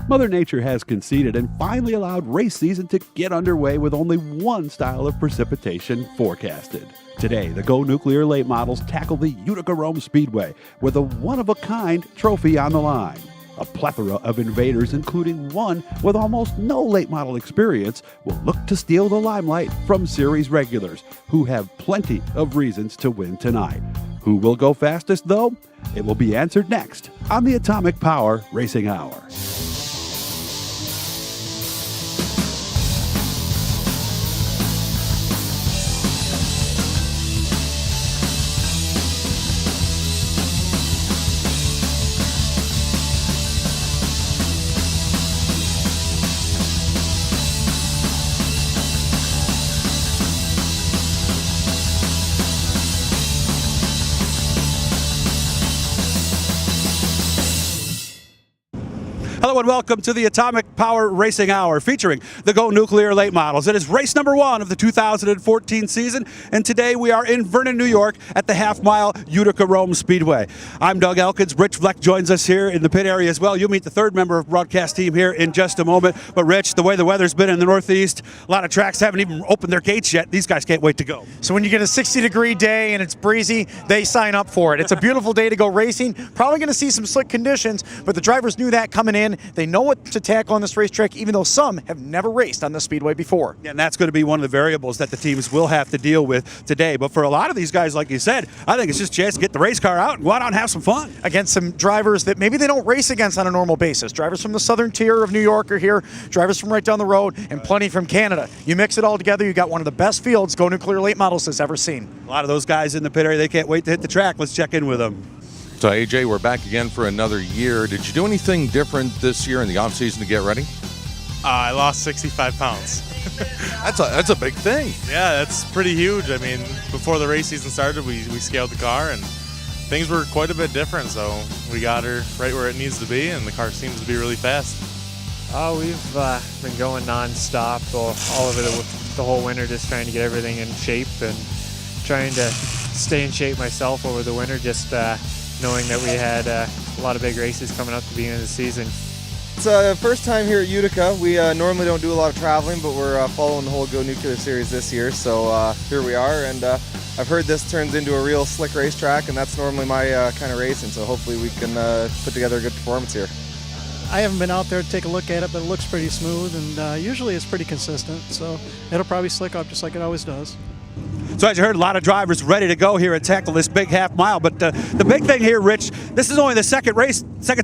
Mother Nature has conceded and finally allowed race season to get underway with only one style of precipitation forecasted. Today, the Go Nuclear late models tackle the Utica-Rome Speedway with a one-of-a-kind trophy on the line. A plethora of invaders, including one with almost no late model experience, will look to steal the limelight from series regulars, who have plenty of reasons to win tonight. Who will go fastest, though? It will be answered next on the Atomic Power Racing Hour. Hello and welcome to the Atomic Power Racing Hour featuring the Go Nuclear late models. It is race number 1 of the 2014 season, and today we are in Vernon, New York at the half-mile Utica-Rome Speedway. I'm Doug Elkins. Rich Fleck joins us here in the pit area as well. You'll meet the third member of the broadcast team here in just a moment. But Rich, the way the weather's been in the Northeast, a lot of tracks haven't even opened their gates yet. These guys can't wait to go. So when you get a 60-degree day and it's breezy, they sign up for it. It's a beautiful day to go racing. Probably going to see some slick conditions, but the drivers knew that coming in. They know what to tackle on this racetrack, even though some have never raced on the Speedway before. Yeah, and that's going to be one of the variables that the teams will have to deal with today. But for a lot of these guys, like you said, I think it's just a chance to get the race car out and go out and have some fun. Against some drivers that maybe they don't race against on a normal basis. Drivers from the southern tier of New York are here, drivers from right down the road, and plenty from Canada. You mix it all together, you got one of the best fields Go Nuclear late models has ever seen. A lot of those guys in the pit area, they can't wait to hit the track. Let's check in with them. So AJ, we're back again for another year. Did you do anything different this year in the off season to get ready? I lost 65 pounds. That's a big thing. Yeah, that's pretty huge. I mean, before the race season started, we scaled the car and things were quite a bit different. So we got her right where it needs to be, and the car seems to be really fast. We've been going non-stop all over the whole winter, just trying to get everything in shape and trying to stay in shape myself over the winter, just knowing that we had a lot of big races coming up at the beginning of the season. It's first time here at Utica. We normally don't do a lot of traveling, but we're following the whole Go Nuclear series this year, so here we are. And I've heard this turns into a real slick racetrack, and that's normally my kind of racing, so hopefully we can put together a good performance here. I haven't been out there to take a look at it, but it looks pretty smooth, and usually it's pretty consistent, so it'll probably slick up just like it always does. So as you heard, a lot of drivers ready to go here and tackle this big half mile. But the big thing here, Rich, this is only the second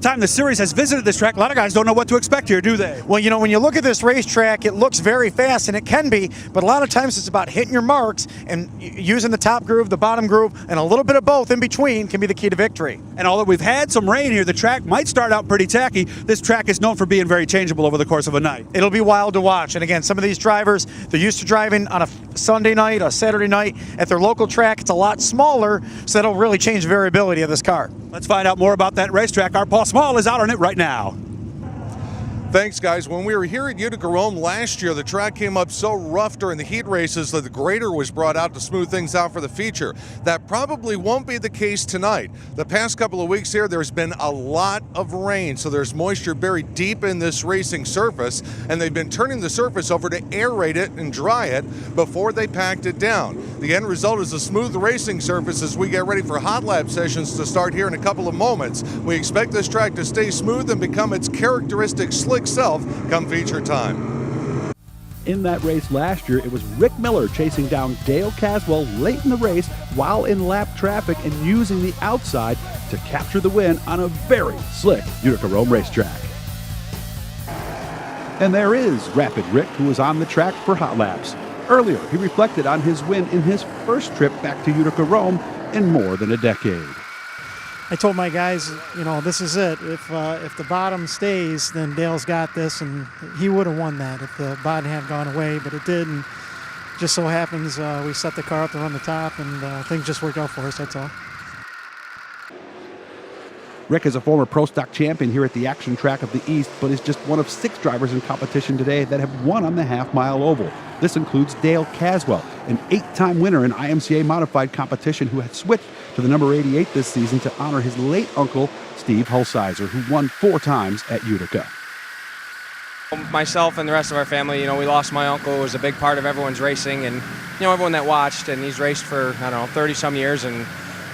time the series has visited this track. A lot of guys don't know what to expect here, do they? Well, you know, when you look at this racetrack, it looks very fast, and it can be, but a lot of times it's about hitting your marks and using the top groove, the bottom groove, and a little bit of both in between can be the key to victory. And although we've had some rain here, the track might start out pretty tacky. This track is known for being very changeable over the course of a night. It'll be wild to watch. And again, some of these drivers, they're used to driving on a Sunday night, a Saturday night. At their local track, it's a lot smaller, so that'll really change the variability of this car. Let's find out more about that racetrack. Our Paul Small is out on it right now. Thanks, guys. When we were here at Utica-Rome last year, the track came up so rough during the heat races that the grader was brought out to smooth things out for the feature. That probably won't be the case tonight. The past couple of weeks here, there's been a lot of rain, so there's moisture buried deep in this racing surface, and they've been turning the surface over to aerate it and dry it before they packed it down. The end result is a smooth racing surface as we get ready for hot lap sessions to start here in a couple of moments. We expect this track to stay smooth and become its characteristic slick self come feature time. In that race last year, it was Rick Miller chasing down Dale Caswell late in the race while in lap traffic and using the outside to capture the win on a very slick Utica-Rome racetrack. And there is Rapid Rick, who was on the track for hot laps. Earlier, he reflected on his win in his first trip back to Utica-Rome in more than a decade. I told my guys, you know, this is it. If the bottom stays, then Dale's got this, and he would have won that if the bottom had gone away, but it did, and just so happens we set the car up to run the top, and things just worked out for us, that's all. Rick is a former Pro Stock champion here at the Action Track of the East, but is just one of 6 drivers in competition today that have won on the half-mile oval. This includes Dale Caswell, an 8-time winner in IMCA modified competition who had switched to the number 88 this season to honor his late uncle, Steve Hulsizer, who won 4 times at Utica. Myself and the rest of our family, we lost my uncle, who was a big part of everyone's racing, and everyone that watched, and he's raced for 30 some years, and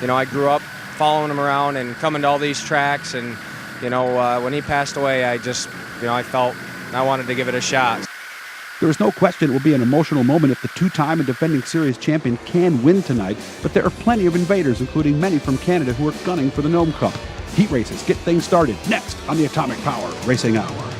I grew up following him around and coming to all these tracks, and when he passed away, I just I felt I wanted to give it a shot. There is no question it will be an emotional moment if the two-time and defending series champion can win tonight, but there are plenty of invaders, including many from Canada, who are gunning for the Gnome Cup. Heat races get things started next on the Atomic Power Racing Hour.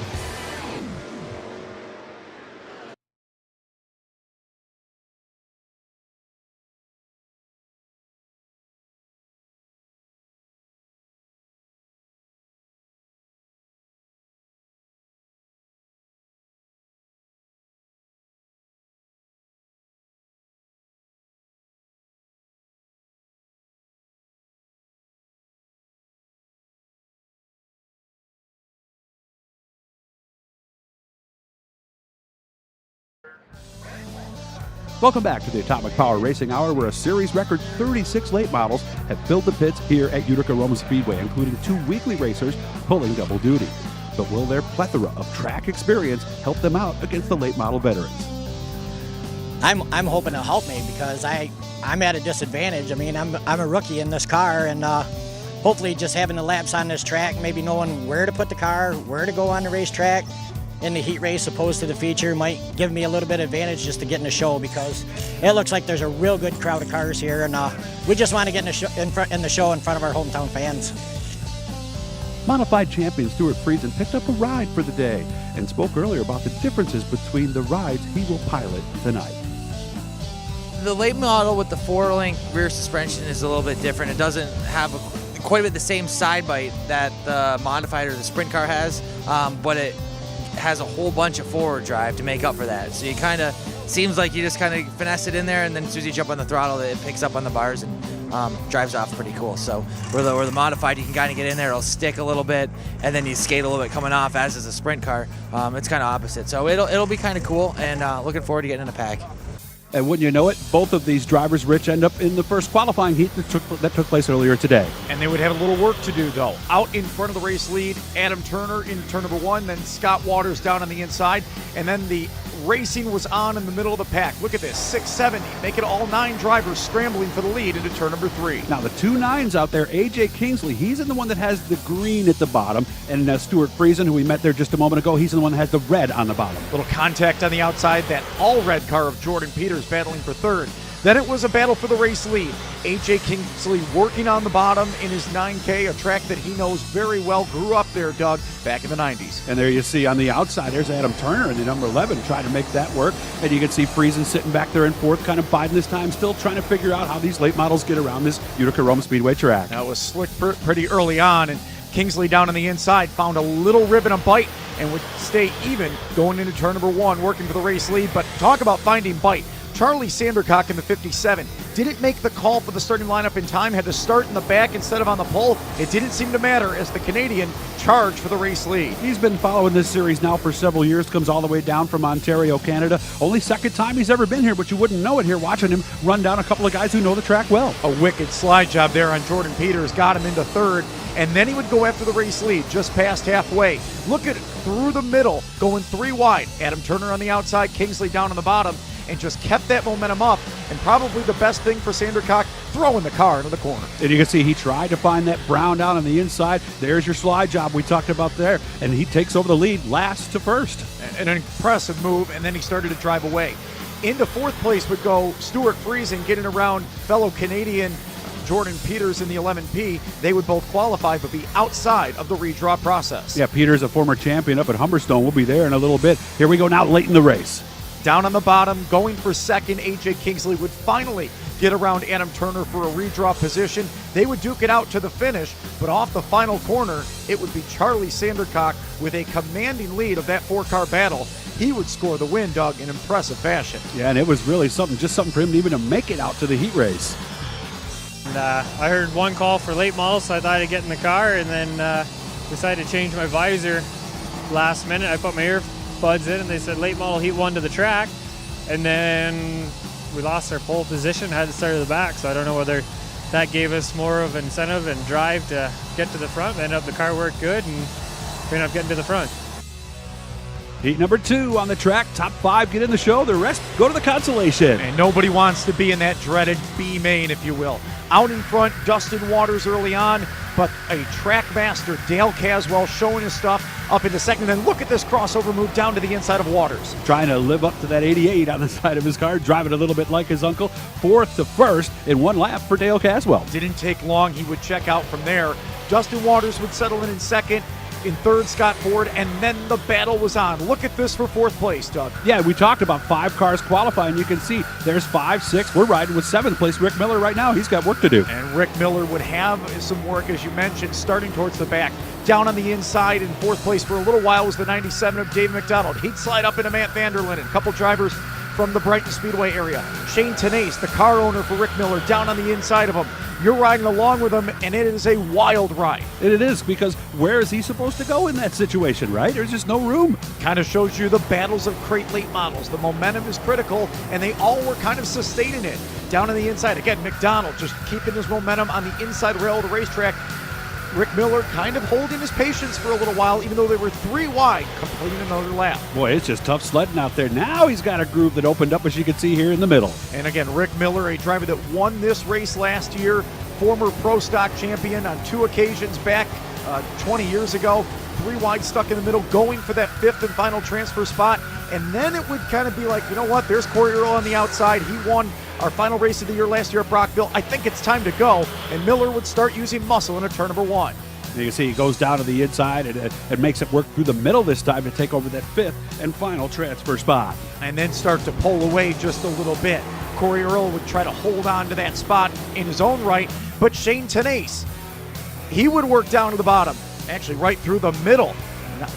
Welcome back to the Atomic Power Racing Hour, where a series record 36 late models have filled the pits here at Utica-Rome Speedway, including 2 weekly racers pulling double duty. But will their plethora of track experience help them out against the late model veterans? I'm hoping it'll help me because I'm at a disadvantage. I mean, I'm a rookie in this car, and hopefully just having the laps on this track, maybe knowing where to put the car, where to go on the racetrack, in the heat race opposed to the feature might give me a little bit of advantage just to get in the show, because it looks like there's a real good crowd of cars here, and we just want to get in the show in front of our hometown fans. Modified champion Stuart Friesen picked up a ride for the day and spoke earlier about the differences between the rides he will pilot tonight. The late model with the 4-link rear suspension is a little bit different. It doesn't have quite a bit the same side bite that the modified or the sprint car has, but it has a whole bunch of forward drive to make up for that. So you kind of, seems like you just kind of finesse it in there, and then as soon as you jump on the throttle, it picks up on the bars and drives off pretty cool. So where the modified, you can kind of get in there, it'll stick a little bit, and then you skate a little bit coming off, as is a sprint car. It's kind of opposite. So it'll be kind of cool, and looking forward to getting in a pack. And wouldn't you know it, both of these drivers, Rich, end up in the first qualifying heat that took place earlier today. And they would have a little work to do, though. Out in front of the race lead, Adam Turner in turn number 1, then Scott Waters down on the inside, and then the racing was on in the middle of the pack. Look at this, 670, making all 9 drivers scrambling for the lead into turn number 3. Now the 2 9s out there, AJ Kingsley, he's in the one that has the green at the bottom, and Stuart Friesen, who we met there just a moment ago, he's in the one that has the red on the bottom. Little contact on the outside, that all-red car of Jordan Peters battling for 3rd. Then it was a battle for the race lead. AJ Kingsley working on the bottom in his 9K, a track that he knows very well, grew up there, Doug, back in the 90s. And there you see on the outside, there's Adam Turner in the number 11 trying to make that work. And you can see Friesen sitting back there in 4th, kind of biding his time, still trying to figure out how these late models get around this Utica-Rome Speedway track. Now it was slick pretty early on, and Kingsley down on the inside found a little ribbon of bite and would stay even going into turn number 1, working for the race lead. But talk about finding bite. Charlie Sandercock in the 57 didn't make the call for the starting lineup in time, had to start in the back instead of on the pole. It didn't seem to matter as the Canadian charged for the race lead. He's been following this series now for several years, comes all the way down from Ontario, Canada. Only second time he's ever been here, but you wouldn't know it here watching him run down a couple of guys who know the track well. A wicked slide job there on Jordan Peters, got him into 3rd, and then he would go after the race lead just past halfway. Look at it, through the middle, going 3 wide. Adam Turner on the outside, Kingsley down on the bottom, and just kept that momentum up, and probably the best thing for Sandercock, throwing the car into the corner. And you can see he tried to find that brown down on the inside. There's your slide job we talked about there, and he takes over the lead last to 1st. An impressive move, and then he started to drive away. Into 4th place would go Stuart Friesen, getting around fellow Canadian Jordan Peters in the 11P. They would both qualify but be outside of the redraw process. Yeah, Peters, a former champion up at Humberstone, will be there in a little bit. Here we go now late in the race. Down on the bottom, going for 2nd, AJ Kingsley would finally get around Adam Turner for a redraw position. They would duke it out to the finish, but off the final corner, it would be Charlie Sandercock with a commanding lead of that 4-car battle. He would score the win, Doug, in impressive fashion. Yeah, and it was really something for him even to make it out to the heat race. And, I heard one call for late model, so I thought I'd get in the car, and then decided to change my visor last minute. I put my earbuds in, and they said late model heat 1 to the track, and then we lost our pole position, had to start at the back, so I don't know whether that gave us more of incentive and drive to get to the front. Ended up the car worked good, and we ended up getting to the front. Heat number 2 on the track. Top 5 get in the show. The rest go to the consolation. And nobody wants to be in that dreaded B main, if you will. Out in front, Dustin Waters early on, but a track master, Dale Caswell, showing his stuff up into second. And then look at this crossover move down to the inside of Waters. Trying to live up to that 88 on the side of his car, driving a little bit like his uncle. 4th to 1st in 1 lap for Dale Caswell. Didn't take long. He would check out from there. Dustin Waters would settle in second. In third, Scott Ford, and then the battle was on. Look at this for 4th place, Doug. Yeah, we talked about 5 cars qualifying. You can see there's 5, 6. We're riding with 7th place Rick Miller right now. He's got work to do. And Rick Miller would have some work, as you mentioned, starting towards the back. Down on the inside in 4th place for a little while was the 97 of Dave McDonald. He'd slide up into Matt Vanderlyn, and a couple drivers from the Brighton Speedway area. Shane Tenace, the car owner for Rick Miller, down on the inside of him. You're riding along with him, and it is a wild ride. And it is, because where is he supposed to go in that situation, right? There's just no room. Kind of shows you the battles of crate late models. The momentum is critical, and they all were kind of sustaining it. Down on the inside, again, McDonald just keeping his momentum on the inside rail of the racetrack. Rick Miller kind of holding his patience for a little while, even though they were 3 wide, completing another lap. Boy, it's just tough sledding out there. Now he's got a groove that opened up, as you can see here in the middle. And again, Rick Miller, a driver that won this race last year, former Pro Stock champion on 2 occasions back 20 years ago. 3 wide stuck in the middle, going for that 5th and final transfer spot. And then it would kind of be like, you know what, there's Corey Earl on the outside. He won our final race of the year last year at Brockville. I think it's time to go. And Miller would start using muscle in a turn number 1. And you can see he goes down to the inside and makes it work through the middle this time to take over that 5th and final transfer spot. And then start to pull away just a little bit. Corey Earl would try to hold on to that spot in his own right, but Shane Tenace, he would work down to the bottom, actually right through the middle.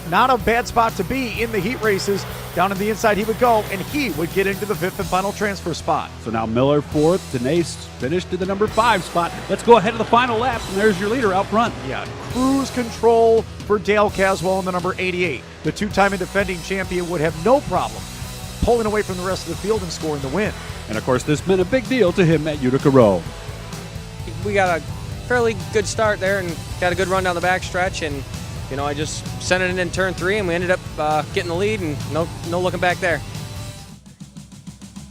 Not a bad spot to be in the heat races. Down on the inside he would go, and he would get into the 5th and final transfer spot. So now Miller 4th, Tenace finished in the number 5 spot. Let's go ahead to the final lap, and there's your leader out front. Yeah, cruise control for Dale Caswell in the number 88. The 2-time and defending champion would have no problem pulling away from the rest of the field and scoring the win. And of course, this meant a big deal to him at Utica-Rome. We got a fairly good start there and got a good run down the back stretch, and I just sent it in turn 3, and we ended up getting the lead, and no looking back there.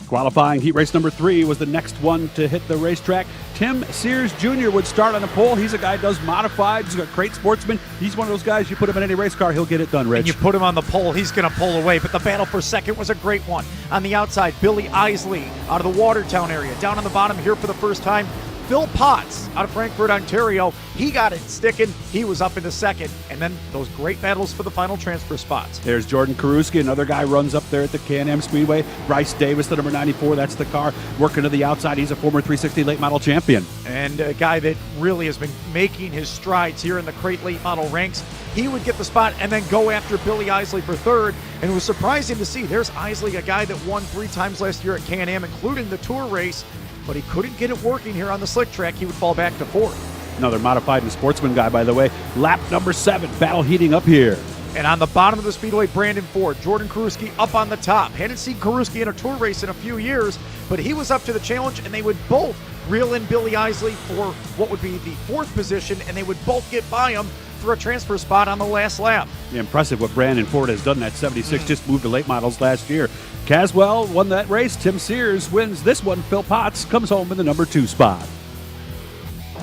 Qualifying heat race number 3 was the next one to hit the racetrack. Tim Sears Jr. would start on a pole. He's a guy who does modified. He's a great sportsman. He's one of those guys, you put him in any race car, he'll get it done, Rich. And you put him on the pole, he's going to pull away. But the battle for second was a great one. On the outside, Billy Isley out of the Watertown area. Down on the bottom here for the first time, Phil Potts out of Frankfurt, Ontario. He got it sticking. He was up into second. And then those great battles for the final transfer spots. There's Jordan Karuski, another guy runs up there at the Can-Am Speedway. Bryce Davis, the number 94, that's the car. Working to the outside, he's a former 360 late model champion. And a guy that really has been making his strides here in the crate late model ranks. He would get the spot and then go after Billy Isley for third. And it was surprising to see. There's Isley, a guy that won 3 times last year at Can-Am, including the Tour race. But he couldn't get it working here on the slick track. He would fall back to 4th. Another modified and sportsman guy, by the way. Lap number 7, battle heating up here. And on the bottom of the speedway, Brandon Ford, Jordan Karuski up on the top. Hadn't seen Karuski in a tour race in a few years, but he was up to the challenge, and they would both reel in Billy Isley for what would be the 4th position, and they would both get by him for a transfer spot on the last lap. Impressive what Brandon Ford has done. That 76 just moved to late models last year. Caswell won that race. Tim Sears wins this one. Phil Potts comes home in the number 2 spot.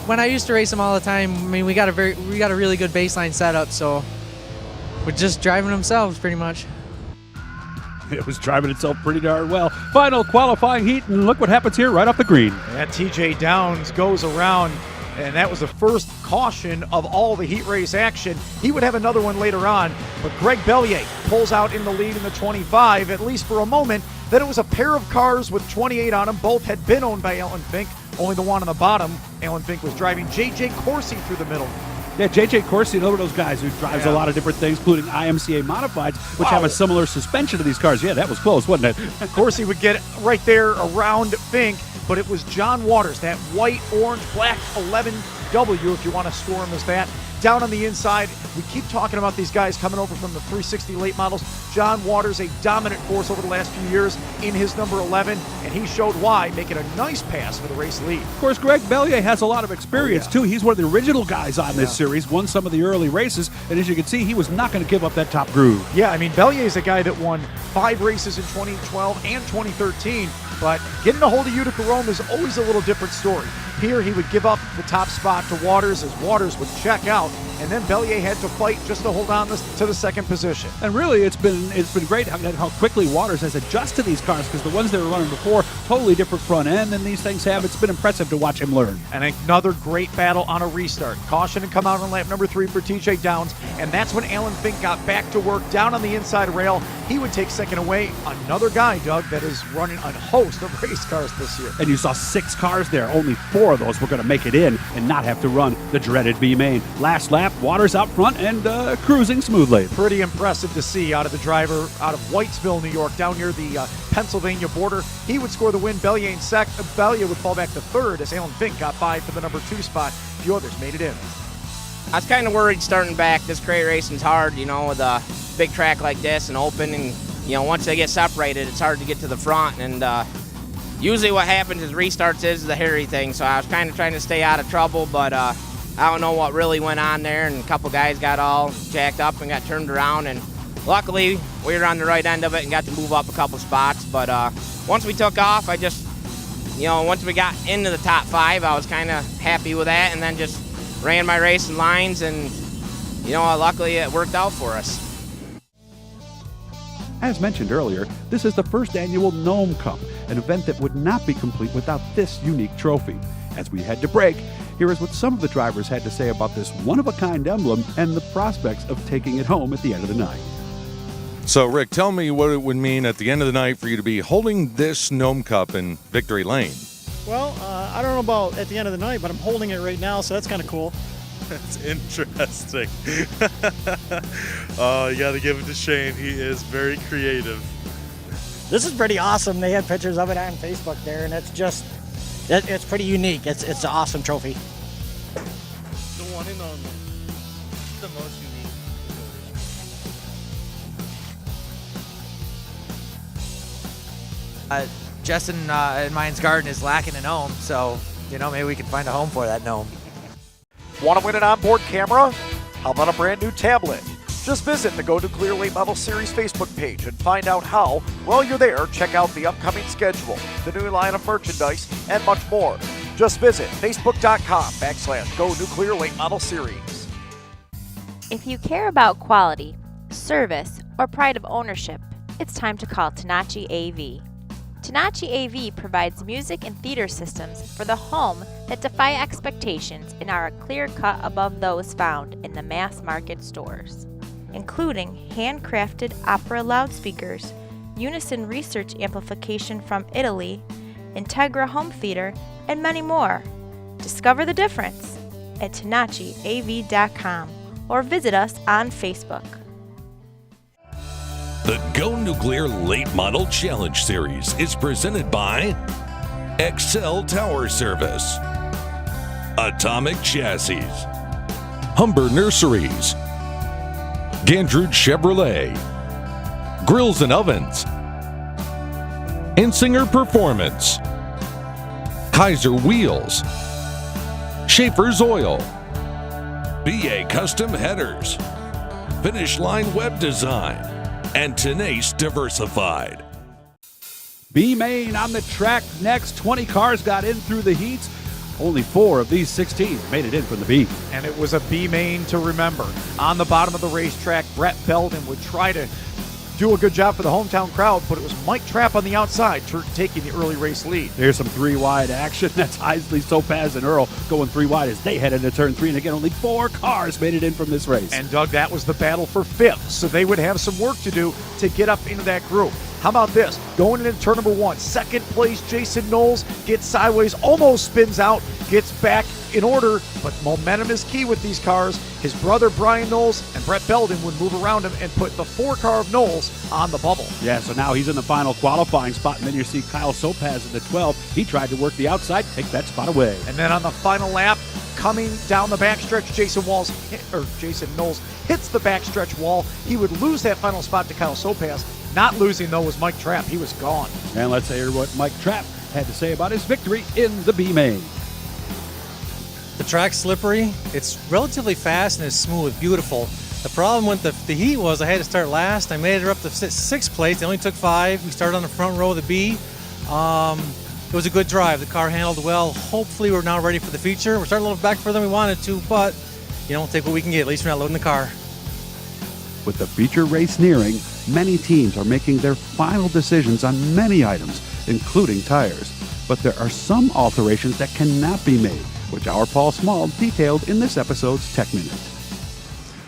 When I used to race them all the time, I mean, we got a really good baseline setup, so we're just driving themselves pretty much. It was driving itself pretty darn well. Final qualifying heat, and look what happens here right off the green. And TJ Downs goes around, and that was the first caution of all the heat race action. He would have another one later on, but Greg Bellier pulls out in the lead in the 25, at least for a moment. Then it was a pair of cars with 28 on them. Both had been owned by Alan Fink. Only the one on the bottom, Alan Fink, was driving. J.J. Corsi through the middle. Yeah, J.J. Corsi, another of those guys who drives a lot of different things, including IMCA Modifieds, which have a similar suspension to these cars. Yeah, that was close, wasn't it? Corsi would get right there around Fink, but it was John Waters, that white, orange, black 11 W if you want to store them as that. Down on the inside, we keep talking about these guys coming over from the 360 late models. John Waters, a dominant force over the last few years in his number 11, and he showed why, making a nice pass for the race lead. Of course, Greg Bellier has a lot of experience, too. He's one of the original guys on this series, won some of the early races, and as you can see, he was not going to give up that top groove. Yeah, I mean, Bellier is a guy that won 5 races in 2012 and 2013, but getting a hold of Utica-Rome is always a little different story. Here, he would give up the top spot to Waters as Waters would check out, and then Bellier had to fight just to hold on to the second position. And really, it's been great how quickly Waters has adjusted to these cars, because the ones they were running before, totally different front end than these things have. It's been impressive to watch him learn. And another great battle on a restart. Caution and come out on lap number 3 for TJ Downs, and that's when Alan Fink got back to work down on the inside rail. He would take second away. Another guy, Doug, that is running a host of race cars this year. And you saw 6 cars there. Only 4 of those were going to make it in and not have to run the dreaded B main. Last lap, Waters out front and cruising smoothly. Pretty impressive to see out of the driver out of Whitesville, New York, down near the Pennsylvania border. He would score the win. Bellier would fall back to third as Alan Fink got by for the number 2 spot. A few others made it in. I was kind of worried starting back. This crate racing's hard, you know, with a big track like this and open, and you know, once they get separated, it's hard to get to the front. And usually what happens is restarts is the hairy thing, so I was kind of trying to stay out of trouble, but I don't know what really went on there, and a couple guys got all jacked up and got turned around, and luckily we were on the right end of it and got to move up a couple spots. But once we took off, I just, you know, once we got into the top 5, I was kind of happy with that, and then just ran my racing lines, and you know, luckily it worked out for us. As mentioned earlier, this is the first annual Gnome Cup, an event that would not be complete without this unique trophy. As we head to break, here is what some of the drivers had to say about this one-of-a-kind emblem and the prospects of taking it home at the end of the night. So, Rick, tell me what it would mean at the end of the night for you to be holding this Gnome Cup in Victory Lane. Well, I don't know about at the end of the night, but I'm holding it right now, so that's kind of cool. That's interesting. Oh, you got to give it to Shane. He is very creative. This is pretty awesome. They had pictures of it on Facebook there, and it's pretty unique. It's an awesome trophy. The one and only. The most unique. Justin in Mine's Garden is lacking a gnome, so, you know, maybe we can find a home for that gnome. Want to win an onboard camera? How about a brand new tablet? Just visit the Go Nuclear Late Model Series Facebook page and find out how. While you're there, check out the upcoming schedule, the new line of merchandise, and much more. Just visit facebook.com/Go Nuclear Late Model Series. If you care about quality, service, or pride of ownership, it's time to call Tenachi AV. Tenachi AV provides music and theater systems for the home that defy expectations and are a clear cut above those found in the mass market stores, including handcrafted opera loudspeakers, Unison research amplification from Italy, Integra home theater, and many more. Discover the difference at tenachiav.com or visit us on Facebook. The Go Nuclear Late Model Challenge Series is presented by Excel Tower Service, Atomic Chassis, Humber Nurseries, Gandrud Chevrolet, Grills and Ovens, Insinger Performance, Kaiser Wheels, Schaefer's Oil, BA Custom Headers, Finish Line Web Design, and Tenace Diversified. B-Main on the track next. 20 cars got in through the heats. Only 4 of these 16 made it in from the B. And it was a B main to remember. On the bottom of the racetrack, Brett Belden would try to do a good job for the hometown crowd, but it was Mike Trapp on the outside taking the early race lead. Here's some 3-wide action. That's Isley, Sopaz, and Earl going 3-wide as they head into turn 3. And again, only 4 cars made it in from this race. And Doug, that was the battle for 5th, so they would have some work to do to get up into that group. How about this? Going into turn number 1, second place Jason Knowles gets sideways, almost spins out, gets back in order, but momentum is key with these cars. His brother Brian Knowles and Brett Belden would move around him and put the 4 car of Knowles on the bubble. Yeah, so now he's in the final qualifying spot, and then you see Kyle Sopaz in the 12. He tried to work the outside, take that spot away. And then on the final lap, coming down the backstretch. Jason Knowles hits the backstretch wall. He would lose that final spot to Kyle Sopas. Not losing, though, was Mike Trapp. He was gone. And let's hear what Mike Trapp had to say about his victory in the B main. The track's slippery. It's relatively fast and it's smooth, beautiful. The problem with the heat was I had to start last. I made it up to sixth place. It only took 5. We started on the front row of the B. It was a good drive. The car handled well. Hopefully we're now ready for the feature. We're starting a little back further than we wanted to, but we'll take what we can get. At least we're not loading the car. With the feature race nearing, many teams are making their final decisions on many items, including tires. But there are some alterations that cannot be made, which our Paul Small detailed in this episode's Tech Minute.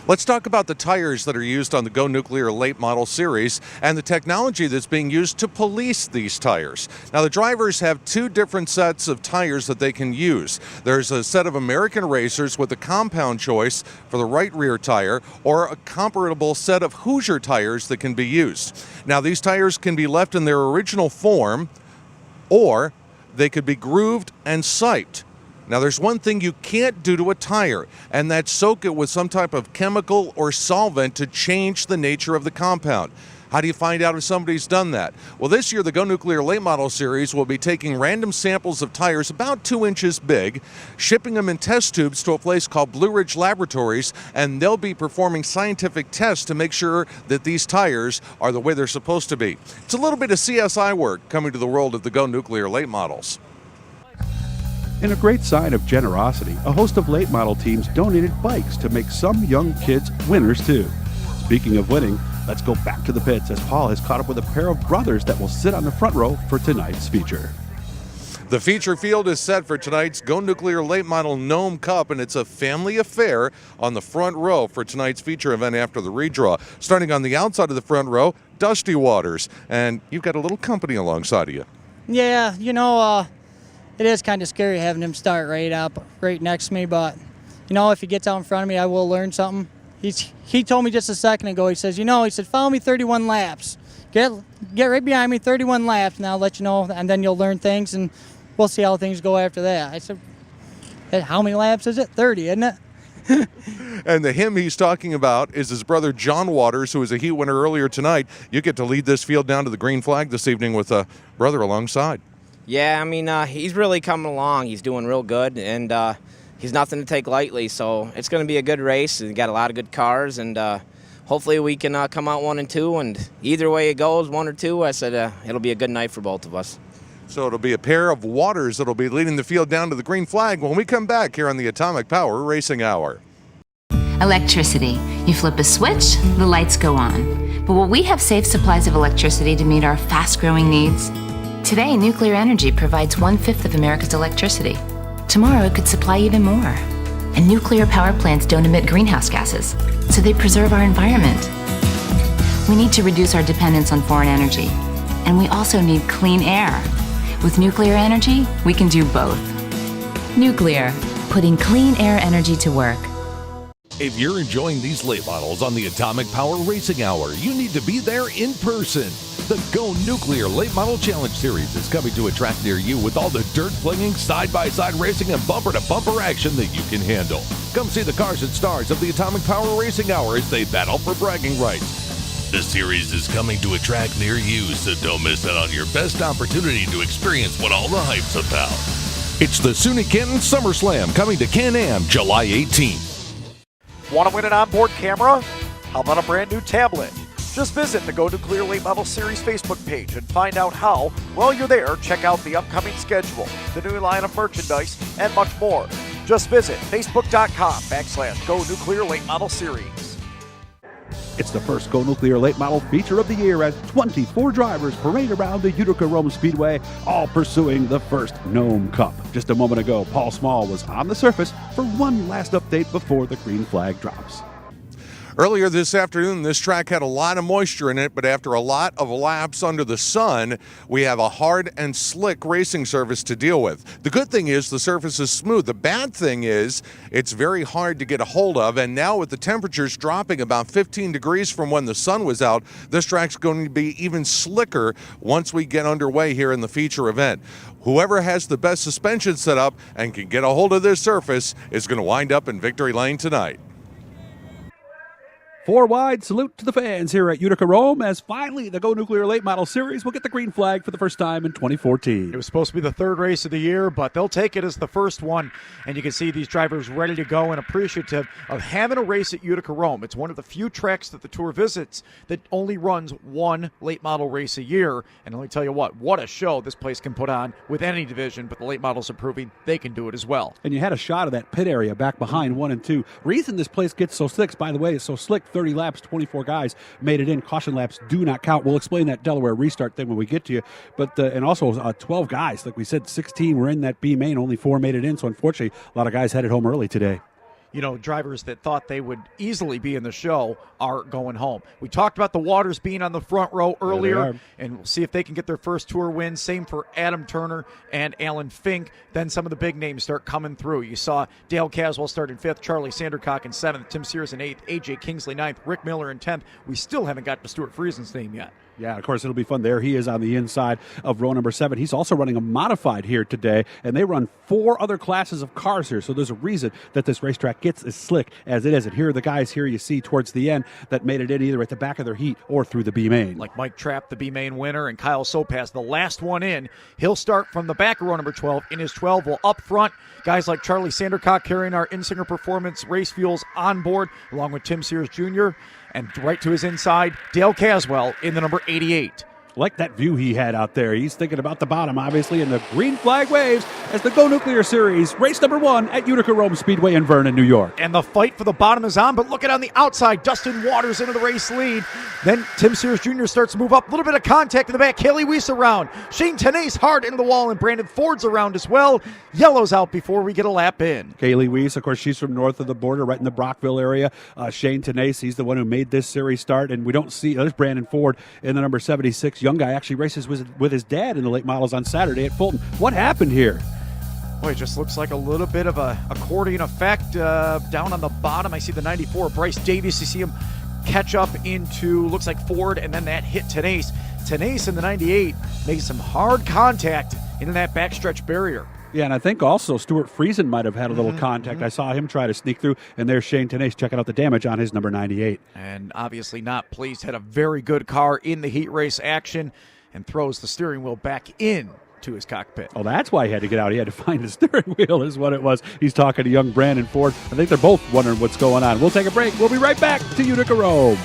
Let's talk about the tires that are used on the Go Nuclear late model series and the technology that's being used to police these tires. Now, the drivers have 2 different sets of tires that they can use. There's a set of American racers with a compound choice for the right rear tire, or a comparable set of Hoosier tires that can be used. Now, these tires can be left in their original form, or they could be grooved and siped. Now, there's one thing you can't do to a tire, and that's soak it with some type of chemical or solvent to change the nature of the compound. How do you find out if somebody's done that? Well, this year, the Go Nuclear Late Model Series will be taking random samples of tires about 2 inches big, shipping them in test tubes to a place called Blue Ridge Laboratories, and they'll be performing scientific tests to make sure that these tires are the way they're supposed to be. It's a little bit of CSI work coming to the world of the Go Nuclear Late Models. In a great sign of generosity, a host of late model teams donated bikes to make some young kids winners too. Speaking of winning, let's go back to the pits as Paul has caught up with a pair of brothers that will sit on the front row for tonight's feature. The feature field is set for tonight's Go Nuclear Late Model Gnome Cup, and it's a family affair on the front row for tonight's feature event after the redraw. Starting on the outside of the front row, Dusty Waters, and you've got a little company alongside of you. Yeah, it is kind of scary having him start right next to me, but if he gets out in front of me, I will learn something. He told me just a second ago, he says, follow me 31 laps. Get right behind me, 31 laps, and I'll let you know, and then you'll learn things, and we'll see how things go after that. I said, how many laps is it? 30, isn't it? And the him he's talking about is his brother John Waters, who was a heat winner earlier tonight. You get to lead this field down to the green flag this evening with a brother alongside. Yeah, he's really coming along. He's doing real good, and he's nothing to take lightly. So it's going to be a good race. We got a lot of good cars, and hopefully we can come out 1 and 2. And either way it goes, 1 or 2, I said it'll be a good night for both of us. So it'll be a pair of Waters that'll be leading the field down to the green flag when we come back here on the Atomic Power Racing Hour. Electricity. You flip a switch, the lights go on. But will we have safe supplies of electricity to meet our fast-growing needs? Today, nuclear energy provides 1/5 of America's electricity. Tomorrow, it could supply even more. And nuclear power plants don't emit greenhouse gases, so they preserve our environment. We need to reduce our dependence on foreign energy. And we also need clean air. With nuclear energy, we can do both. Nuclear, putting clean air energy to work. If you're enjoying these late models on the Atomic Power Racing Hour, you need to be there in person. The Go Nuclear Late Model Challenge Series is coming to a track near you with all the dirt-flinging, side-by-side racing, and bumper-to-bumper action that you can handle. Come see the cars and stars of the Atomic Power Racing Hour as they battle for bragging rights. The series is coming to a track near you, so don't miss out on your best opportunity to experience what all the hype's about. It's the SUNY Canton Summer Slam coming to Can-Am July 18th. Want to win an onboard camera? How about a brand new tablet? Just visit the Go Nuclear Late Model Series Facebook page and find out how. While you're there, check out the upcoming schedule, the new line of merchandise, and much more. Just visit facebook.com/Go Nuclear Late Model Series. It's the first Go Nuclear Late Model feature of the year as 24 drivers parade around the Utica-Rome Speedway, all pursuing the first Gnome Cup. Just a moment ago, Paul Small was on the surface for one last update before the green flag drops. Earlier this afternoon, this track had a lot of moisture in it, but after a lot of laps under the sun, we have a hard and slick racing surface to deal with. The good thing is the surface is smooth. The bad thing is it's very hard to get a hold of, and now with the temperatures dropping about 15 degrees from when the sun was out, this track's going to be even slicker once we get underway here in the feature event. Whoever has the best suspension set up and can get a hold of this surface is going to wind up in victory lane tonight. 4 wide, salute to the fans here at Utica-Rome as finally the Go Nuclear Late Model Series will get the green flag for the first time in 2014. It was supposed to be the third race of the year, but they'll take it as the first one. And you can see these drivers ready to go and appreciative of having a race at Utica-Rome. It's one of the few tracks that the Tour visits that only runs one late model race a year. And let me tell you what a show this place can put on with any division, but the late models are proving they can do it as well. And you had a shot of that pit area back behind 1 and 2. Reason this place gets so slick, by the way, is so slick. 30 laps, 24 guys made it in. Caution laps do not count. We'll explain that Delaware restart thing when we get to you. But and also 12 guys, like we said, 16 were in that B main. Only 4 made it in. So unfortunately, a lot of guys headed home early today. You know, drivers that thought they would easily be in the show are going home. We talked about the Waters being on the front row earlier, and we'll see if they can get their first Tour win. Same for Adam Turner and Alan Fink. Then some of the big names start coming through. You saw Dale Caswell start in 5th, Charlie Sandercock in 7th, Tim Sears in 8th, A.J. Kingsley 9th, Rick Miller in 10th. We still haven't got to Stuart Friesen's name yet. Yeah, of course, it'll be fun there. He is on the inside of row number 7. He's also running a modified here today, and they run 4 other classes of cars here, so there's a reason that this racetrack gets as slick as it is. And here are the guys here you see towards the end that made it in either at the back of their heat or through the B main. Like Mike Trapp, the B main winner, and Kyle Sopas, the last one in. He'll start from the back of row number 12 in his 12. Well, up front, guys like Charlie Sandercock carrying our Insinger Performance race fuels on board, along with Tim Sears Jr., and right to his inside, Dale Caswell in the number 88. Like that view he had out there. He's thinking about the bottom, obviously, and the green flag waves as the Go Nuclear Series, race number 1 at Utica-Rome Speedway in Vernon, New York. And the fight for the bottom is on, but look at on the outside, Dustin Waters into the race lead. Then Tim Sears Jr. starts to move up. A little bit of contact in the back. Haley Weiss around. Shane Tenace hard into the wall, and Brandon Ford's around as well. Yellow's out before we get a lap in. Kaylee Weiss, of course, she's from north of the border, right in the Brockville area. Shane Tenace, he's the one who made this series start, and we don't see, there's Brandon Ford in the number 76. Young guy actually races with his dad in the late models on Saturday at Fulton. What happened here? Boy, it just looks like a little bit of a accordion effect down on the bottom. I see the 94, Bryce Davies. You see him catch up into, looks like Ford, and then that hit Tenace. Tenace in the 98 making some hard contact into that backstretch barrier. Yeah, and I think also Stuart Friesen might have had a little contact. I saw him try to sneak through, and there's Shane Tenace checking out the damage on his number 98. And obviously not pleased. Had a very good car in the heat race action and throws the steering wheel back in to his cockpit. Oh, that's why he had to get out. He had to find his steering wheel is what it was. He's talking to young Brandon Ford. I think they're both wondering what's going on. We'll take a break. We'll be right back to Utica-Rome.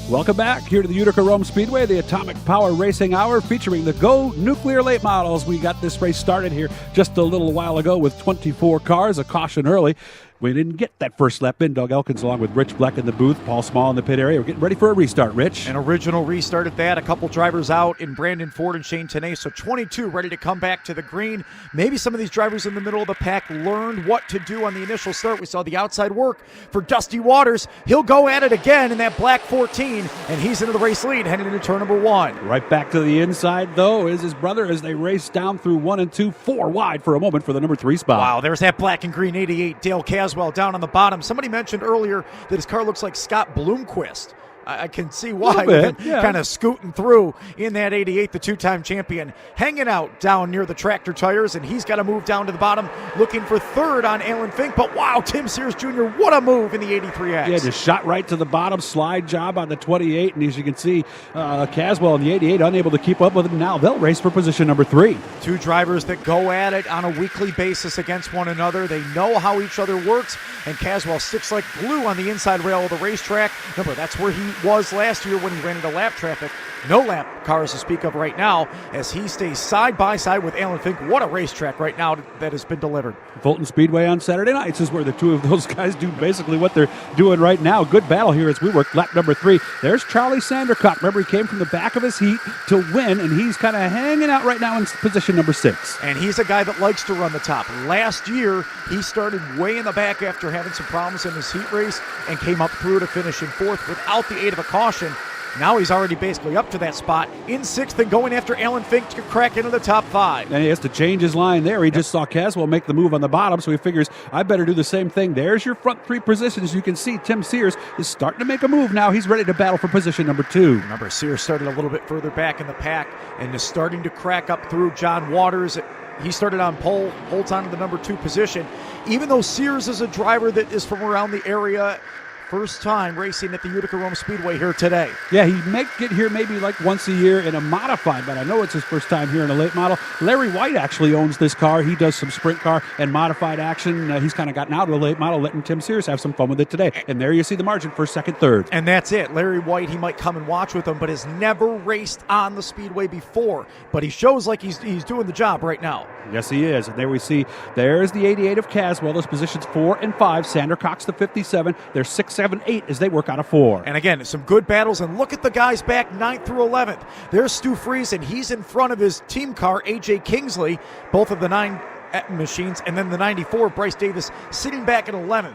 Welcome back here to the Utica-Rome Speedway, the Atomic Power Racing Hour featuring the Go Nuclear Late Models. We got this race started here just a little while ago with 24 cars, a caution early. We didn't get that first lap in. Doug Elkins along with Rich Bleck in the booth, Paul Small in the pit area. We're getting ready for a restart, Rich. An original restart at that. A couple drivers out in Brandon Ford and Shane Tenace. So 22 ready to come back to the green. Maybe some of these drivers in the middle of the pack learned what to do on the initial start. We saw the outside work for Dusty Waters. He'll go at it again in that black 14, and he's into the race lead heading into turn number 1. Right back to the inside, though, is his brother as they race down through 1 and 2, 4 wide for a moment for the number 3 spot. Wow, there's that black and green 88, Dale Caswell down on the bottom. Somebody mentioned earlier that his car looks like Scott Bloomquist. I can see why. Bit, yeah. Kind of scooting through in that 88, the two-time champion, hanging out down near the tractor tires, and he's got to move down to the bottom, looking for third on Alan Fink. But wow, Tim Sears Jr., what a move in the 83X. Yeah, just shot right to the bottom, slide job on the 28, and as you can see, Caswell in the 88 unable to keep up with him. Now they'll race for position number 3. Two drivers that go at it on a weekly basis against one another. They know how each other works, and Caswell sticks like glue on the inside rail of the racetrack. Remember, that's where he was last year when he ran into lap traffic. No lap cars to speak of right now as he stays side by side with Alan Fink. What a racetrack right now that has been delivered. Fulton Speedway on Saturday nights is where the two of those guys do basically what they're doing right now. Good battle here as we work lap number 3. There's Charlie Sandercock. Remember, he came from the back of his heat to win, and he's kind of hanging out right now in position number 6. And he's a guy that likes to run the top. Last year, he started way in the back after having some problems in his heat race and came up through to finish in 4th without the aid of a caution. Now he's already basically up to that spot in 6th and going after Alan Fink to crack into the top 5. And he has to change his line there. He just saw Caswell make the move on the bottom, so he figures, I better do the same thing. There's your front 3 positions. You can see Tim Sears is starting to make a move now. He's ready to battle for position number 2. Remember, Sears started a little bit further back in the pack and is starting to crack up through John Waters. He started on pole, holds on to the number 2 position. Even though Sears is a driver that is from around the area, first time racing at the Utica-Rome Speedway here today. Yeah, he might get here maybe like once a year in a modified, but I know it's his first time here in a late model. Larry White actually owns this car. He does some sprint car and modified action. He's kind of gotten out of the late model, letting Tim Sears have some fun with it today. And there you see the margin, first, second, third. And that's it. Larry White, he might come and watch with him, but has never raced on the Speedway before. But he shows like he's doing the job right now. Yes, he is. And there we see, there's the 88 of Caswell. Those positions 4 and 5. Sandercock's the 57. They're 6, 7, 8 as they work out of 4. And again, some good battles. And look at the guys back 9th through 11th. There's Stu Fries, and he's in front of his team car, A.J. Kingsley, both of the 9 machines. And then the 94, Bryce Davis, sitting back at 11th.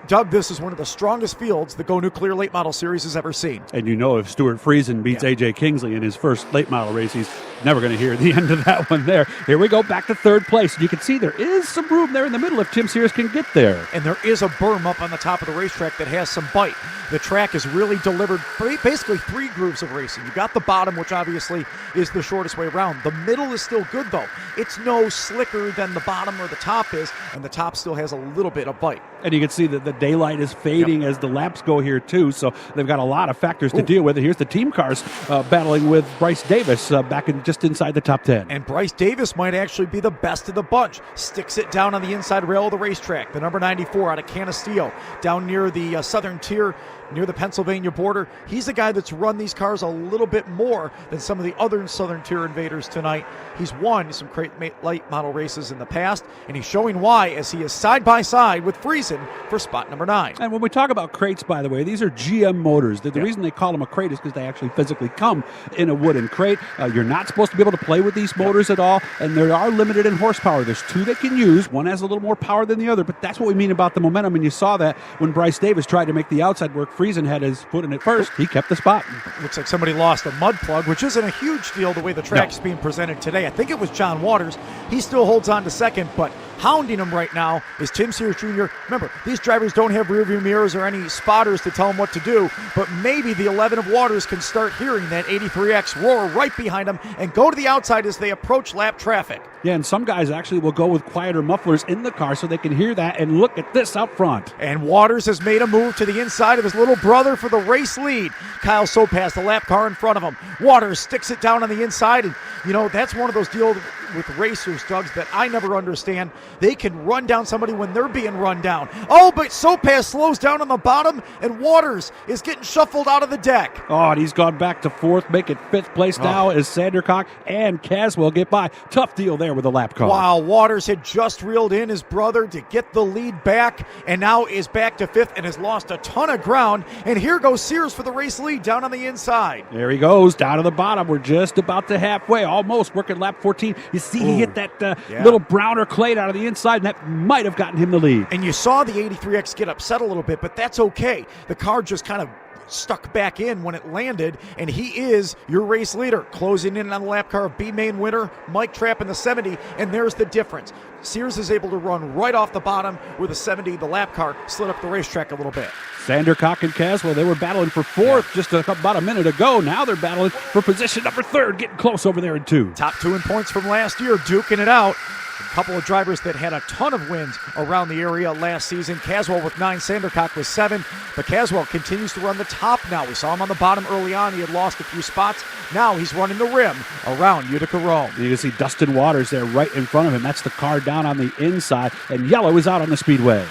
Doug, this is one of the strongest fields the Go Nuclear Late Model Series has ever seen. And you know if Stuart Friesen beats A.J. Kingsley in his first late model race, he's never going to hear the end of that one there. Here we go, back to 3rd place. And you can see there is some room there in the middle if Tim Sears can get there. And there is a berm up on the top of the racetrack that has some bite. The track has really delivered basically 3 grooves of racing. You got the bottom, which obviously is the shortest way around. The middle is still good, though. It's no slicker than the bottom or the top is, and the top still has a little bit of bite. And you can see that the daylight is fading as the laps go here, too. So they've got a lot of factors to deal with. And here's the team cars battling with Bryce Davis back in just inside the top 10. And Bryce Davis might actually be the best of the bunch. Sticks it down on the inside rail of the racetrack. The number 94 out of Canisteo, down near the southern tier, near the Pennsylvania border. He's the guy that's run these cars a little bit more than some of the other southern tier invaders tonight. He's won some great light model races in the past, and he's showing why as he is side by side with Friesen for spot number 9. And when we talk about crates, by the way, these are GM motors. The reason they call them a crate is because they actually physically come in a wooden crate. You're not supposed to be able to play with these motors at all, and they are limited in horsepower. There's 2 they can use. One has a little more power than the other, but that's what we mean about the momentum, and you saw that when Bryce Davis tried to make the outside work. Friesen had his foot in it first. He kept the spot. Looks like somebody lost a mud plug, which isn't a huge deal the way the track's being presented today. I think it was John Waters. He still holds on to second, but hounding him right now is Tim Sears Jr. Remember, these drivers don't have rearview mirrors or any spotters to tell them what to do, but maybe the 11 of Waters can start hearing that 83X roar right behind them and go to the outside as they approach lap traffic. Yeah, and some guys actually will go with quieter mufflers in the car so they can hear that, and look at this out front. And Waters has made a move to the inside of his little brother for the race lead. Kyle Sopas, the lap car in front of him. Waters sticks it down on the inside, and you know, that's one of those deals with racers, Doug, that I never understand. They can run down somebody when they're being run down. Oh, but Sopas slows down on the bottom, and Waters is getting shuffled out of the deck. Oh, and he's gone back to 4th, make it 5th place now as Sandercock and Caswell get by. Tough deal there with the lap car. Wow, Waters had just reeled in his brother to get the lead back, and now is back to 5th and has lost a ton of ground. And here goes Sears for the race lead down on the inside. There he goes, down to the bottom. We're just about to halfway, almost working lap 14. You see he hit that little browner clade out of the inside, and that might have gotten him the lead. And you saw the 83X get upset a little bit, but that's okay. The car just kind of stuck back in when it landed, and he is your race leader, closing in on the lap car of B-Main winner Mike Trapp in the 70, and there's the difference. Sears is able to run right off the bottom with a 70. The lap car slid up the racetrack a little bit. Sandercock and Caswell, they were battling for fourth just about a minute ago. Now they're battling for position number third, getting close over there in two. Top two in points from last year, duking it out. A couple of drivers that had a ton of wins around the area last season. Caswell with 9, Sandercock with 7. But Caswell continues to run the top now. We saw him on the bottom early on. He had lost a few spots. Now he's running the rim around Utica-Rome. You can see Dustin Waters there right in front of him. That's the car down on the inside, and yellow is out on the speedway.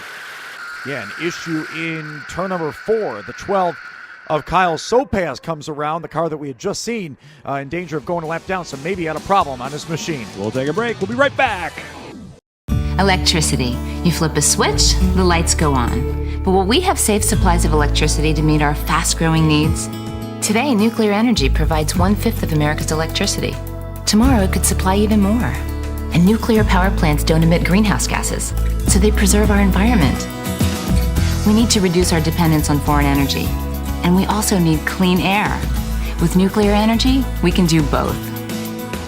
Yeah, an issue in turn number 4. The 12 of Kyle Sopaz comes around, the car that we had just seen, in danger of going a lap down, so maybe he had a problem on his machine. We'll take a break. We'll be right back. Electricity. You flip a switch, the lights go on. But will we have safe supplies of electricity to meet our fast-growing needs? Today, nuclear energy provides 1/5 of America's electricity. Tomorrow, it could supply even more. And nuclear power plants don't emit greenhouse gases, so they preserve our environment. We need to reduce our dependence on foreign energy. And we also need clean air. With nuclear energy, we can do both.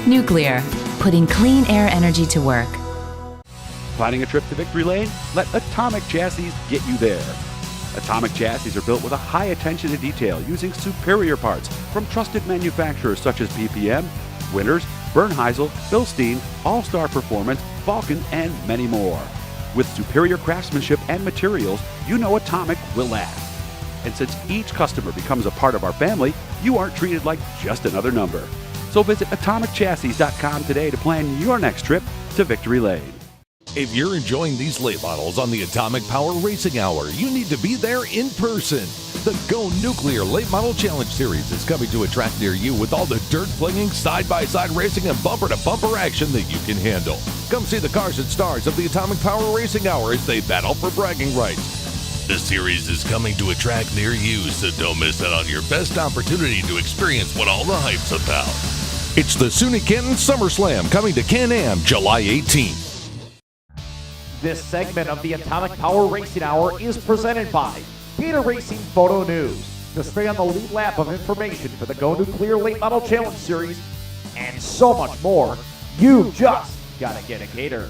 Nuclear, putting clean air energy to work. Planning a trip to Victory Lane? Let Atomic Chassis get you there. Atomic Chassis are built with a high attention to detail using superior parts from trusted manufacturers such as PPM, Winters, Bernheisel, Bilstein, All-Star Performance, Vulcan, and many more. With superior craftsmanship and materials, you know Atomic will last. And since each customer becomes a part of our family, you aren't treated like just another number. So visit AtomicChassis.com today to plan your next trip to Victory Lane. If you're enjoying these late models on the Atomic Power Racing Hour, you need to be there in person. The Go Nuclear Late Model Challenge Series is coming to a track near you with all the dirt-flinging, side-by-side racing, and bumper-to-bumper action that you can handle. Come see the cars and stars of the Atomic Power Racing Hour as they battle for bragging rights. The series is coming to a track near you, so don't miss out on your best opportunity to experience what all the hype's about. It's the SUNY Canton SummerSlam coming to Can-Am July 18th. This segment of the Atomic Power Racing Hour is presented by Beta Racing Photo News. To stay on the lead lap of information for the Go Nuclear Late Model Challenge Series and so much more, you just gotta get a Gator.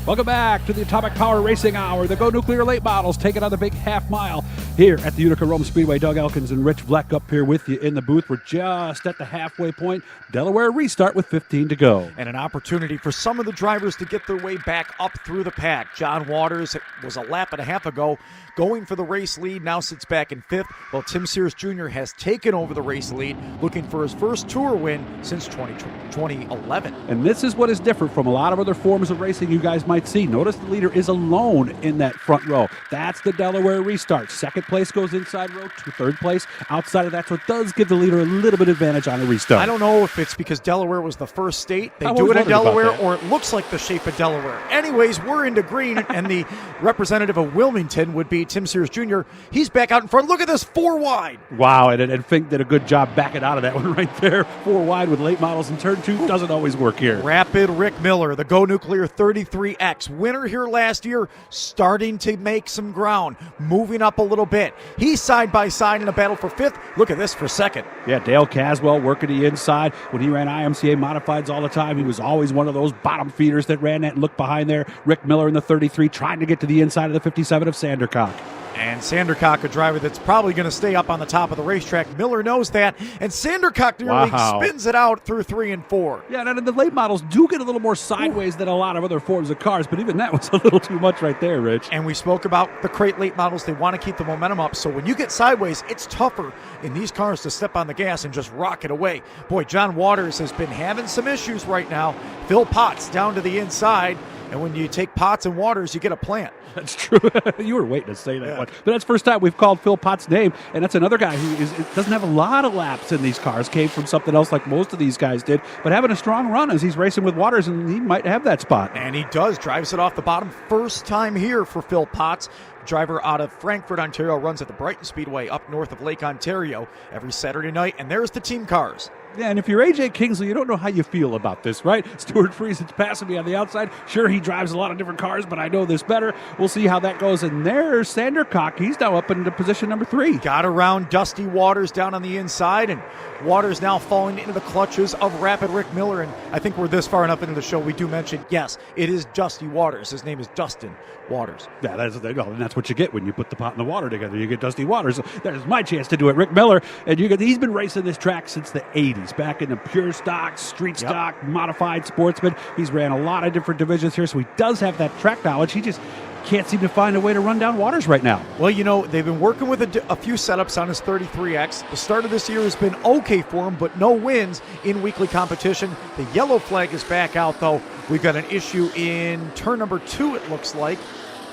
Welcome back to the Atomic Power Racing Hour. The Go Nuclear Late Models taking on the big half mile here at the Utica-Rome Speedway. Doug Elkins and Rich Bleck up here with you in the booth. We're just at the halfway point. Delaware restart with 15 to go. And an opportunity for some of the drivers to get their way back up through the pack. John Waters was a lap and a half ago going for the race lead, now sits back in 5th, while Tim Sears Jr. has taken over the race lead, looking for his first Tour win since 2011. And this is what is different from a lot of other forms of racing you guys might see. Notice the leader is alone in that front row. That's the Delaware restart. Second place goes inside row to third place outside of that, so it does give the leader a little bit advantage on the restart. I don't know if it's because Delaware was the first state. They do it in Delaware, or it looks like the shape of Delaware. Anyways, we're into green, and the representative of Wilmington would be Tim Sears Jr. He's back out in front. Look at this, 4 wide. Wow, and Fink did a good job backing out of that one right there. 4 wide with late models in turn 2 doesn't always work here. Rapid Rick Miller, the Go Nuclear 33X winner here last year, starting to make some ground, moving up a little bit. He's side by side in a battle for 5th. Look at this for 2nd. Yeah, Dale Caswell working the inside. When he ran IMCA modifieds all the time, he was always one of those bottom feeders that ran that and looked behind there. Rick Miller in the 33 trying to get to the inside of the 57 of Sandercock. And Sandercock, a driver that's probably going to stay up on the top of the racetrack. Miller knows that, and Sandercock nearly spins it out through 3 and 4. Yeah, and the late models do get a little more sideways than a lot of other forms of cars, but even that was a little too much right there, Rich. And we spoke about the crate late models. They want to keep the momentum up, so when you get sideways, it's tougher in these cars to step on the gas and just rock it away. Boy, John Waters has been having some issues right now. Phil Potts down to the inside, and when you take Potts and Waters, you get a plant. That's true. You were waiting to say that one. But that's the first time we've called Phil Potts' name, and that's another guy who doesn't have a lot of laps in these cars, came from something else like most of these guys did, but having a strong run as he's racing with Waters, and he might have that spot. And he does, drives it off the bottom. First time here for Phil Potts. Driver out of Frankfort, Ontario, runs at the Brighton Speedway up north of Lake Ontario every Saturday night, and there's the team cars. Yeah, and if you're AJ Kingsley, you don't know how you feel about this, right? Stuart Friesen's passing me on the outside. Sure, he drives a lot of different cars, but I know this better. We'll see how that goes. And there's Sandercock. He's now up into position number 3. Got around Dusty Waters down on the inside, and Waters now falling into the clutches of Rapid Rick Miller. And I think we're this far enough into the show, we do mention, yes, it is Dusty Waters. His name is Dustin Waters. Yeah, and that's what you get when you put the pot and the water together. You get Dusty Waters. So there's my chance to do it. Rick Miller, and he's been racing this track since the 80s, back in the pure stock, street stock, modified sportsman. He's ran a lot of different divisions here, so he does have that track knowledge. He just can't seem to find a way to run down Waters right now. Well, they've been working with a few setups on his 33X. The start of this year has been okay for him, but no wins in weekly competition. The yellow flag is back out, though. We've got an issue in turn number 2, it looks like.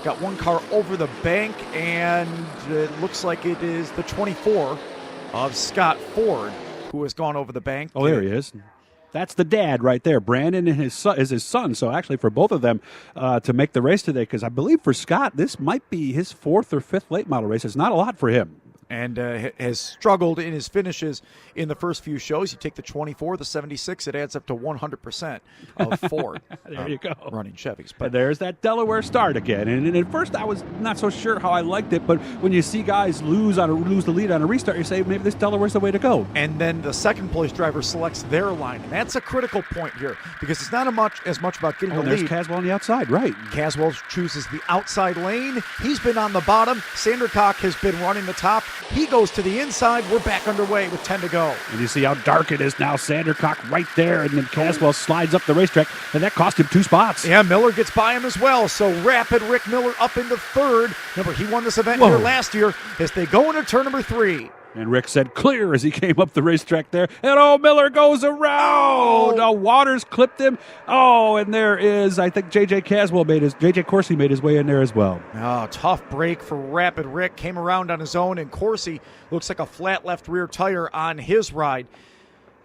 Got one car over the bank, and it looks like it is the 24 of Scott Ford who has gone over the bank. Oh, there he is. That's the dad right there. Brandon and his son is his son. So actually for both of them to make the race today, because I believe for Scott, this might be his 4th or 5th late model race. It's not a lot for him. And has struggled in his finishes in the first few shows. You take the 24, the 76, it adds up to 100% of Ford. There you go. Running Chevys. But there's that Delaware start again. And at first I was not so sure how I liked it, but when you see guys lose the lead on a restart, you say maybe this Delaware's the way to go. And then the second place driver selects their line. And that's a critical point here because it's not as much about getting the lead. There's Caswell on the outside, right. Caswell chooses the outside lane. He's been on the bottom. Sandercock has been running the top. He goes to the inside. We're back underway with 10 to go. And you see how dark it is now. Sandercock right there, and then Caswell slides up the racetrack, and that cost him 2 spots. Yeah, Miller gets by him as well. So Rapid Rick Miller up into 3rd. Remember, he won this event here last year as they go into turn number 3. And Rick said clear as he came up the racetrack there. And Miller goes around. Oh, Waters clipped him. Oh, and there is, I think J.J. Coursey made his way in there as well. Oh, tough break for Rapid Rick. Came around on his own, and Coursey looks like a flat left rear tire on his ride.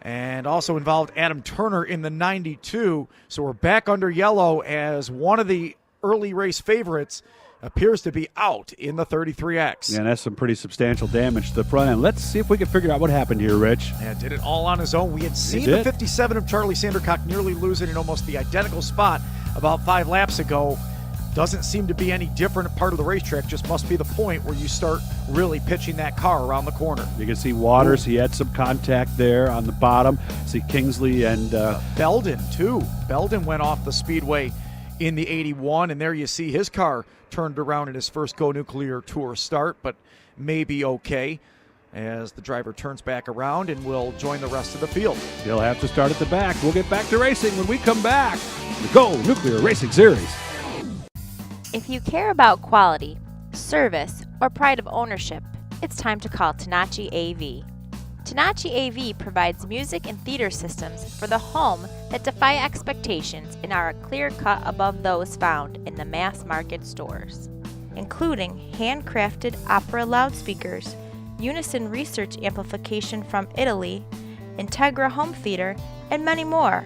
And also involved Adam Turner in the 92. So we're back under yellow as one of the early race favorites appears to be out in the 33X. Yeah, and that's some pretty substantial damage to the front end. Let's see if we can figure out what happened here, Rich. Yeah, did it all on his own. We had seen the 57 of Charlie Sandercock nearly lose it in almost the identical spot about 5 laps ago. Doesn't seem to be any different part of the racetrack. Just must be the point where you start really pitching that car around the corner. You can see Waters. He had some contact there on the bottom. See Kingsley and Belden, too. Belden went off the Speedway in the 81, and there you see his car turned around in his first Go Nuclear Tour start, but may be okay as the driver turns back around and will join the rest of the field. He'll have to start at the back. We'll get back to racing when we come back. The Go Nuclear Racing Series. If you care about quality, service, or pride of ownership, it's time to call Tanachi AV. Tanachi AV provides music and theater systems for the home that defy expectations and are a clear cut above those found in the mass market stores, including handcrafted opera loudspeakers, Unison research amplification from Italy, Integra home theater, and many more.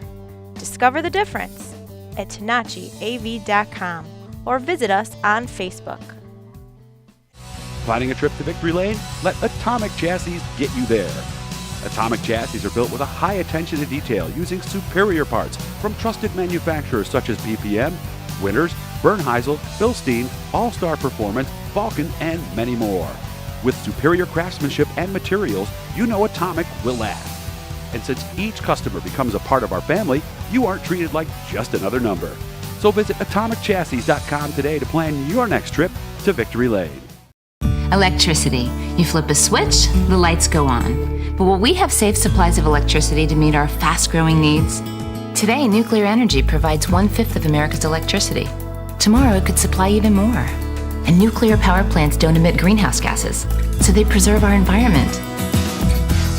Discover the difference at TanachiAV.com or visit us on Facebook. Planning a trip to Victory Lane? Let Atomic Chassis get you there. Atomic Chassis are built with a high attention to detail using superior parts from trusted manufacturers such as BPM, Winters, Bernheisel, Bilstein, All-Star Performance, Vulcan, and many more. With superior craftsmanship and materials, you know Atomic will last. And since each customer becomes a part of our family, you aren't treated like just another number. So visit AtomicChassis.com today to plan your next trip to Victory Lane. Electricity. You flip a switch, the lights go on. But will we have safe supplies of electricity to meet our fast-growing needs? Today, nuclear energy provides 1/5 of America's electricity. Tomorrow, it could supply even more. And nuclear power plants don't emit greenhouse gases, so they preserve our environment.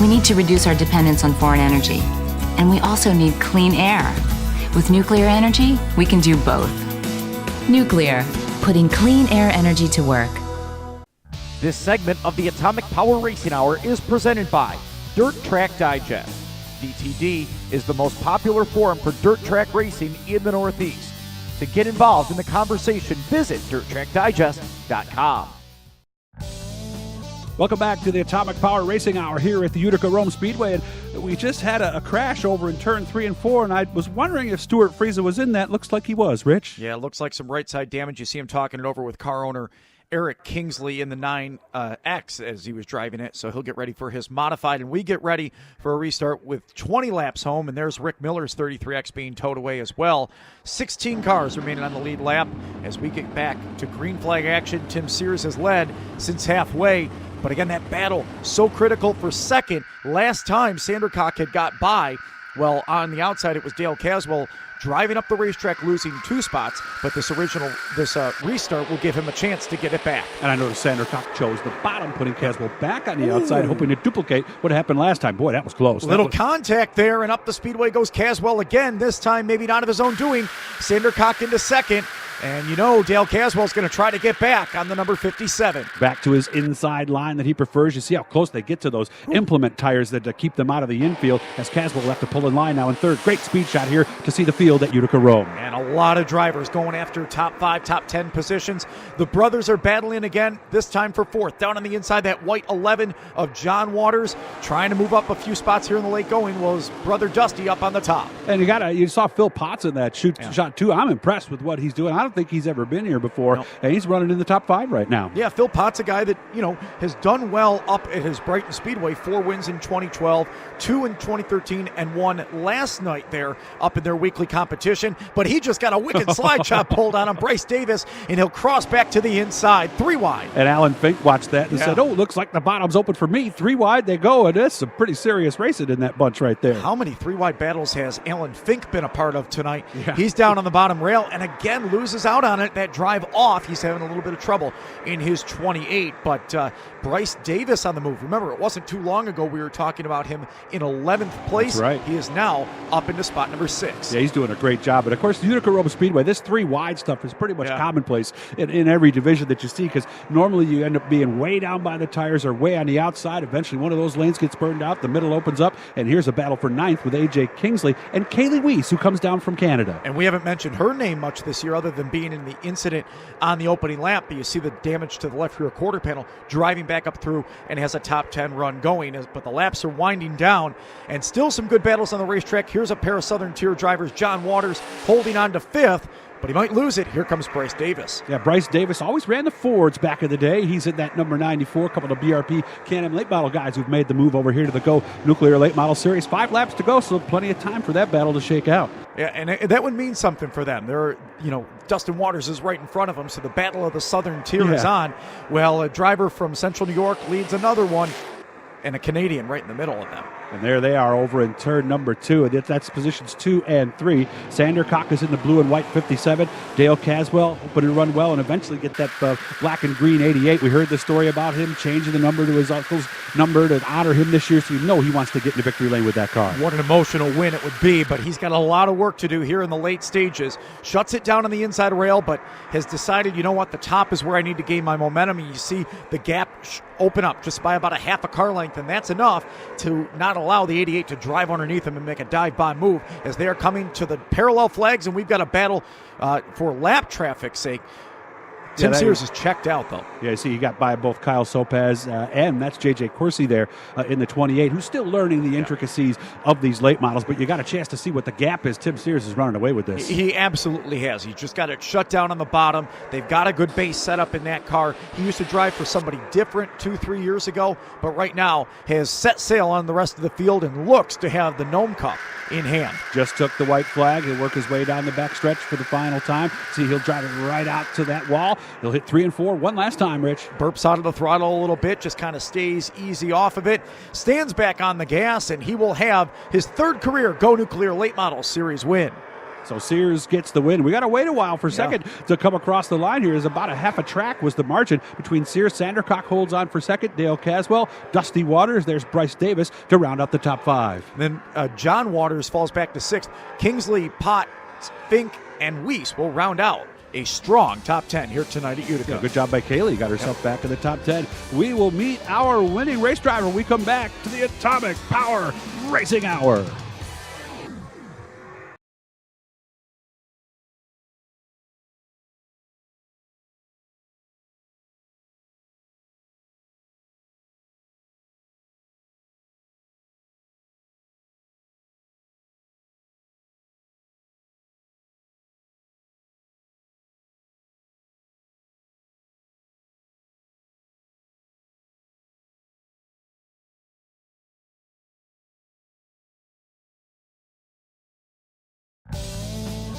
We need to reduce our dependence on foreign energy. And we also need clean air. With nuclear energy, we can do both. Nuclear, putting clean air energy to work. This segment of the Atomic Power Racing Hour is presented by Dirt Track Digest. DTD is the most popular forum for dirt track racing in the Northeast. To get involved in the conversation, visit DirtTrackDigest.com. Welcome back to the Atomic Power Racing Hour here at the Utica-Rome Speedway. And we just had a crash over in turn 3 and 4, and I was wondering if Stuart Friese was in that. Looks like he was, Rich. Yeah, it looks like some right side damage. You see him talking it over with car owner Eric Kingsley in the 9X as he was driving it, so he'll get ready for his modified, and we get ready for a restart with 20 laps home, and there's Rick Miller's 33X being towed away as well. 16 cars remaining on the lead lap as we get back to green flag action. Tim Sears has led since halfway, but again, that battle so critical for second. Last time Sandercock had got by, well, on the outside it was Dale Caswell driving up the racetrack, losing 2 spots, but this restart will give him a chance to get it back. And I noticed Sandercock chose the bottom, putting Caswell back on the outside, hoping to duplicate what happened last time. Boy, that was close. Little contact there, and up the speedway goes Caswell again, this time maybe not of his own doing. Sandercock into second. And you know Dale Caswell's going to try to get back on the number 57. Back to his inside line that he prefers. You see how close they get to those implement tires that keep them out of the infield, as Caswell will have to pull in line now in third. Great speed shot here to see the field at Utica-Rome. And a lot of drivers going after top 5, top 10 positions. The brothers are battling again, this time for fourth. Down on the inside, that white 11 of John Waters, trying to move up a few spots here in the late going, was brother Dusty up on the top. And you saw Phil Potts in that shot too. I'm impressed with what he's doing. I don't think he's ever been here before, and he's running in the top 5 right now. Yeah, Phil Potts, a guy that, has done well up at his Brighton Speedway. 4 wins in 2012, 2 in 2013, and 1 last night there up in their weekly competition. But he just got a wicked slide shot pulled on him. Bryce Davis, and he'll cross back to the inside, 3 wide. And Alan Fink watched that and said, looks like the bottom's open for me. 3 wide they go, and that's some pretty serious racing in that bunch right there. How many 3 wide battles has Alan Fink been a part of tonight? Yeah. He's down on the bottom rail, and again loses out on it. That drive off, he's having a little bit of trouble in his 28, but Bryce Davis on the move. Remember, it wasn't too long ago we were talking about him in 11th place. That's right. He is now up into spot number 6. Yeah, he's doing a great job. But of course, the Utica-Rome Speedway, this 3 wide stuff is pretty much commonplace in every division that you see, because normally you end up being way down by the tires or way on the outside. Eventually one of those lanes gets burned out, the middle opens up, and here's a battle for 9th with AJ Kingsley and Kaylee Weiss, who comes down from Canada. And we haven't mentioned her name much this year other than being in the incident on the opening lap, but you see the damage to the left rear quarter panel, driving back up through and has a top 10 run going. But the laps are winding down, and still some good battles on the racetrack. Here's a pair of Southern Tier drivers, John Waters holding on to 5th, but he might lose it. Here comes Bryce Davis. Yeah, Bryce Davis always ran the Fords back in the day. He's in that number 94, a couple of BRP Can-Am late model guys who've made the move over here to the Go Nuclear Late Model Series. 5 laps to go, so plenty of time for that battle to shake out. Yeah, and that would mean something for them. Dustin Waters is right in front of them, so the battle of the Southern Tier is on. Well, a driver from Central New York leads another one, and a Canadian right in the middle of them. And there they are over in turn number 2. That's positions 2 and 3. Sandercock is in the blue and white 57. Dale Caswell hoping to run well and eventually get that black and green 88. We heard the story about him changing the number to his uncle's number to honor him this year, so you know he wants to get in the victory lane with that car. What an emotional win it would be, but he's got a lot of work to do here in the late stages. Shuts it down on the inside rail, but has decided, you know what, the top is where I need to gain my momentum. And you see the gap open up just by about a half a car length, and that's enough to not allow the 88 to drive underneath him and make a dive-bomb move as they are coming to the parallel flags, and we've got a battle for lap traffic's sake. Tim Sears is checked out, though. Yeah, you see, he got by both Kyle Sopaz and that's J.J. Coursey there in the 28, who's still learning the intricacies of these late models, but you got a chance to see what the gap is. Tim Sears is running away with this. He absolutely has. He's just got it shut down on the bottom. They've got a good base setup in that car. He used to drive for somebody different 2-3 years ago, but right now has set sail on the rest of the field and looks to have the Gnome Cup in hand. Just took the white flag. He'll work his way down the backstretch for the final time. See, he'll drive it right out to that wall. He'll hit 3 and 4 one last time, Rich. Burps out of the throttle a little bit, just kind of stays easy off of it. Stands back on the gas, and he will have his 3rd career Go Nuclear Late Model Series win. So Sears gets the win. We got to wait a while for second to come across the line here. Is about a half a track was the margin between Sears. Sandercock holds on for second. Dale Caswell, Dusty Waters. There's Bryce Davis to round out the top 5. Then John Waters falls back to 6th. Kingsley, Pott, Fink, and Weiss will round out a strong top 10 here tonight at Utica. Yeah, good job by Kaylee. Got herself back in the top 10. We will meet our winning race driver when we come back to the Atomic Power Racing Hour.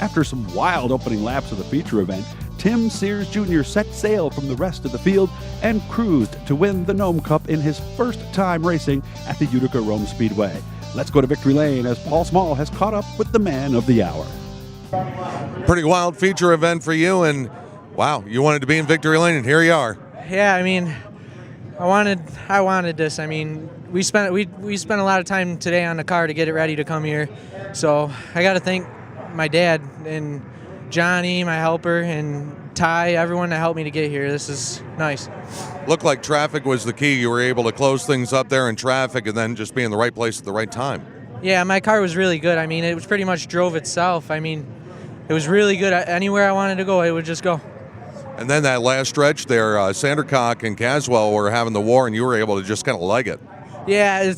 After some wild opening laps of the feature event, Tim Sears Jr. set sail from the rest of the field and cruised to win the Gnome Cup in his first time racing at the Utica-Rome Speedway. Let's go to victory lane as Paul Small has caught up with the man of the hour. Pretty wild feature event for you, and wow, you wanted to be in victory lane, and here you are. Yeah, I mean, I wanted this. I mean, we spent a lot of time today on the car to get it ready to come here. So I got to thank my dad and Johnny, my helper, and Ty, everyone that helped me to get here. This is nice. Looked like traffic was the key. You were able to close things up there in traffic and then just be in the right place at the right time. Yeah, my car was really good. I mean, it was pretty much drove itself. I mean, it was really good. Anywhere I wanted to go, it would just go. And then that last stretch there, Sandercock and Caswell were having the war, and you were able to just kind of leg it. Yeah,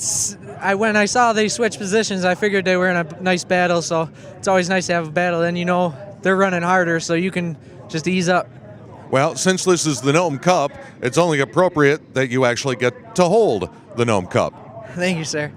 when I saw they switched positions, I figured they were in a nice battle, so it's always nice to have a battle. Then, you know, they're running harder, so you can just ease up. Well, since this is the Gnome Cup, it's only appropriate that you actually get to hold the Gnome Cup. Thank you, sir.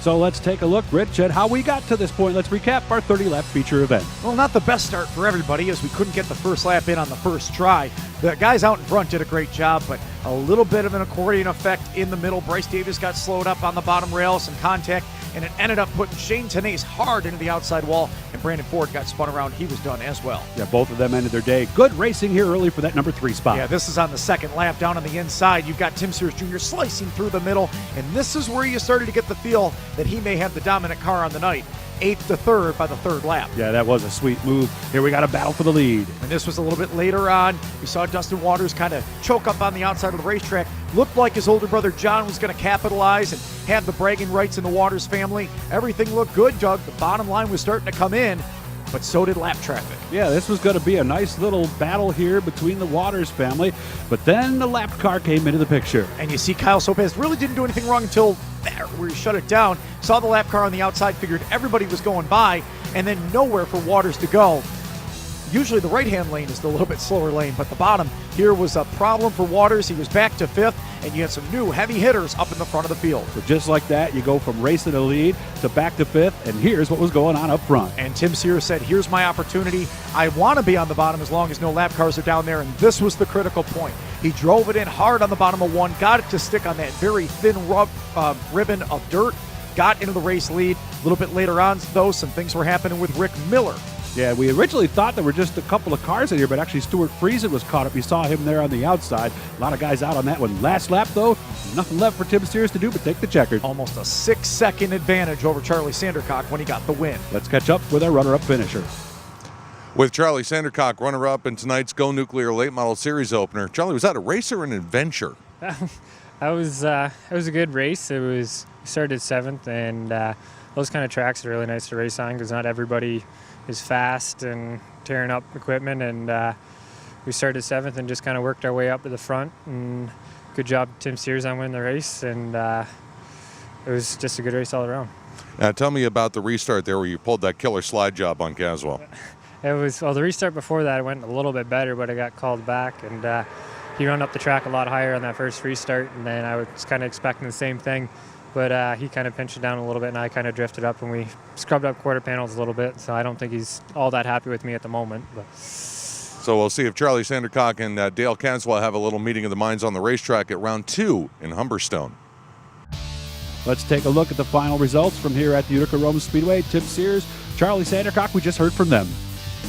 So let's take a look, Rich, at how we got to this point. Let's recap our 30-lap feature event. Well, not the best start for everybody as we couldn't get the first lap in on the first try. The guys out in front did a great job, but a little bit of an accordion effect in the middle. Bryce Davis got slowed up on the bottom rail, some contact, and it ended up putting Shane Tenase hard into the outside wall, and Brandon Ford got spun around. He was done as well. Yeah, both of them ended their day. Good racing here early for that number 3 spot. Yeah, this is on the second lap down on the inside. You've got Tim Sears Jr. slicing through the middle, and this is where you started to get the feel that he may have the dominant car on the night. 8th to 3rd by the 3rd lap. Yeah, that was a sweet move. Here we got a battle for the lead. And this was a little bit later on. We saw Dustin Waters kind of choke up on the outside of the racetrack. Looked like his older brother John was going to capitalize and have the bragging rights in the Waters family. Everything looked good, Doug. The bottom line was starting to come in, but so did lap traffic. Yeah, this was going to be a nice little battle here between the Waters family, but then the lap car came into the picture. And you see Kyle Sopez really didn't do anything wrong until there, where he shut it down. Saw the lap car on the outside, figured everybody was going by, and then nowhere for Waters to go. Usually the right-hand lane is the little bit slower lane, but the bottom here was a problem for Waters. He was back to 5th, and you had some new heavy hitters up in the front of the field. So just like that, you go from racing a lead to back to 5th, and here's what was going on up front. And Tim Sears said, here's my opportunity. I want to be on the bottom as long as no lap cars are down there, and this was the critical point. He drove it in hard on the bottom of 1, got it to stick on that very thin ribbon of dirt, got into the race lead. A little bit later on, though, some things were happening with Rick Miller. Yeah, we originally thought there were just a couple of cars in here, but actually Stuart Friesen was caught up. You saw him there on the outside. A lot of guys out on that one. Last lap, though, nothing left for Tim Sears to do but take the checkered. Almost a 6-second advantage over Charlie Sandercock when he got the win. Let's catch up with our runner-up finisher. With Charlie Sandercock, runner-up in tonight's Go Nuclear Late Model Series opener. Charlie, was that a race or an adventure? It was a good race. We started 7th, and those kind of tracks are really nice to race on because not everybody is fast and tearing up equipment, and we started 7th and just kind of worked our way up to the front, and good job Tim Sears on winning the race, and it was just a good race all around. Now tell me about the restart there where you pulled that killer slide job on Caswell. The restart before that went a little bit better, but I got called back, and he ran up the track a lot higher on that first restart, and then I was kind of expecting the same thing. But he kind of pinched it down a little bit, and I kind of drifted up, and we scrubbed up quarter panels a little bit. So I don't think he's all that happy with me at the moment. But. So we'll see if Charlie Sandercock and Dale Caswell have a little meeting of the minds on the racetrack at round 2 in Humberstone. Let's take a look at the final results from here at the Utica-Rome Speedway. Tim Sears, Charlie Sandercock, we just heard from them.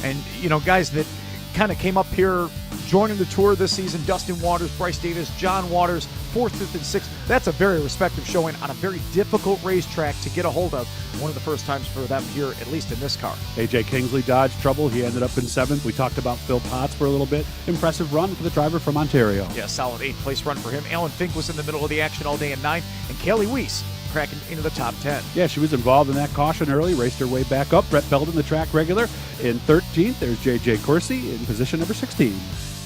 And, you know, guys that kind of came up here joining the tour this season, Dustin Waters, Bryce Davis, John Waters, 4th, 5th, and 6th. That's a very respective showing on a very difficult racetrack to get a hold of. One of the first times for them here, at least in this car. A.J. Kingsley dodged trouble. He ended up in 7th. We talked about Phil Potts for a little bit. Impressive run for the driver from Ontario. Yeah, solid 8th place run for him. Alan Fink was in the middle of the action all day in 9th, and Kelly Weiss cracking into the top 10. Yeah, she was involved in that caution early, raced her way back up. Brett Belden, the track regular, in 13th. There's J.J. Corsi in position number 16.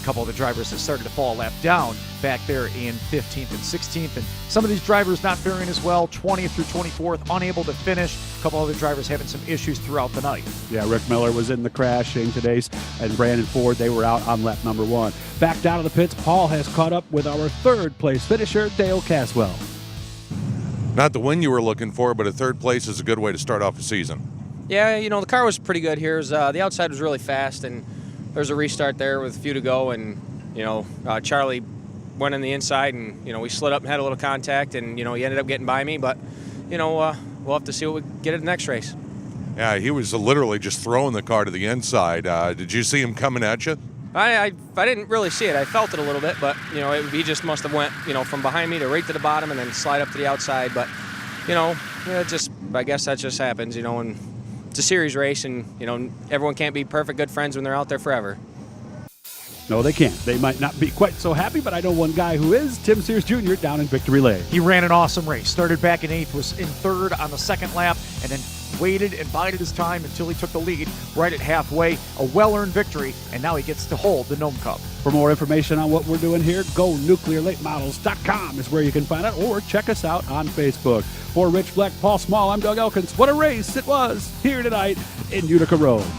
A couple of the drivers have started to fall a lap down back there in 15th and 16th. And some of these drivers not faring as well, 20th through 24th, unable to finish. A couple other drivers having some issues throughout the night. Yeah, Rick Miller was in the crash, Shane Tenase and Brandon Ford, they were out on lap number 1. Back down to the pits, Paul has caught up with our 3rd place finisher, Dale Caswell. Not the win you were looking for, but a third place is a good way to start off the season. Yeah, you know, the car was pretty good here. The outside was really fast, and there's a restart there with a few to go, and, you know, Charlie went in the inside, and, you know, we slid up and had a little contact, and, you know, he ended up getting by me, but, you know, we'll have to see what we get at the next race. Yeah, he was literally just throwing the car to the inside. Did you see him coming at you? I didn't really see it. I felt it a little bit, but, you know, he just must have went, you know, from behind me to right to the bottom and then slide up to the outside. But, you know, I guess that just happens, you know, and it's a series race, and, you know, everyone can't be perfect good friends when they're out there forever. No, they can't. They might not be quite so happy, but I know one guy who is. Tim Sears Jr. down in Victory Lane. He ran an awesome race. Started back in 8th, was in 3rd on the second lap, and then waited and bided his time until he took the lead right at halfway. A well-earned victory, and now he gets to hold the Gnome Cup. For more information on what we're doing here, go nuclearlatemodels.com is where you can find it, or check us out on Facebook. For Rich Fleck, Paul Small, I'm Doug Elkins. What a race it was here tonight in Utica-Rome.